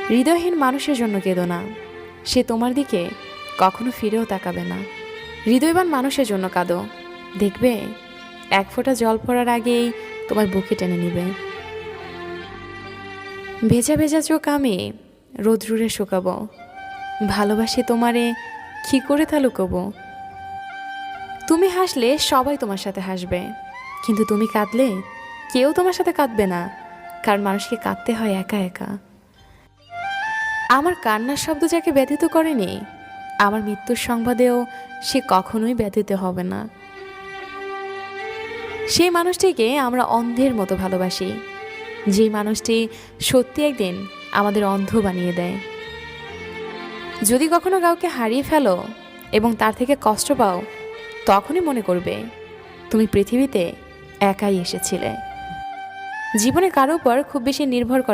হৃদয়হীন মানুষের জন্য কেঁদো না, সে তোমার দিকে কখনো ফিরেও তাকাবে না। হৃদয়বান মানুষের জন্য কাঁদো, দেখবে এক ফোঁটা জল পড়ার আগেই তোমার বুকে টেনে নিবে। ভেজা ভেজা চোখ আমি রোদ্রুরে শুকাবো, ভালোবাসি তোমারে কি করে তা লুকোবো। তুমি হাসলে সবাই তোমার সাথে হাসবে, কিন্তু তুমি কাঁদলে কেউ তোমার সাথে কাঁদবে না, কারণ মানুষকে কাঁদতে হয় একা একা। আমার কান্নার শব্দ যাকে ব্যথিত করেনি, আমার মৃত্যুর সংবাদেও সে কখনোই ব্যথিত হবে না। সেই মানুষটিকে আমরা অন্ধের মতো ভালোবাসি, যেই মানুষটি সত্যি একদিন আমাদের অন্ধ বানিয়ে দেয়। যদি কখনো কাউকে হারিয়ে ফেলো এবং তার থেকে কষ্ট পাও, তখনই মনে করবে তুমি পৃথিবীতে একাই এসেছিলে। জীবনে কারো উপর খুব বেশি নির্ভর করা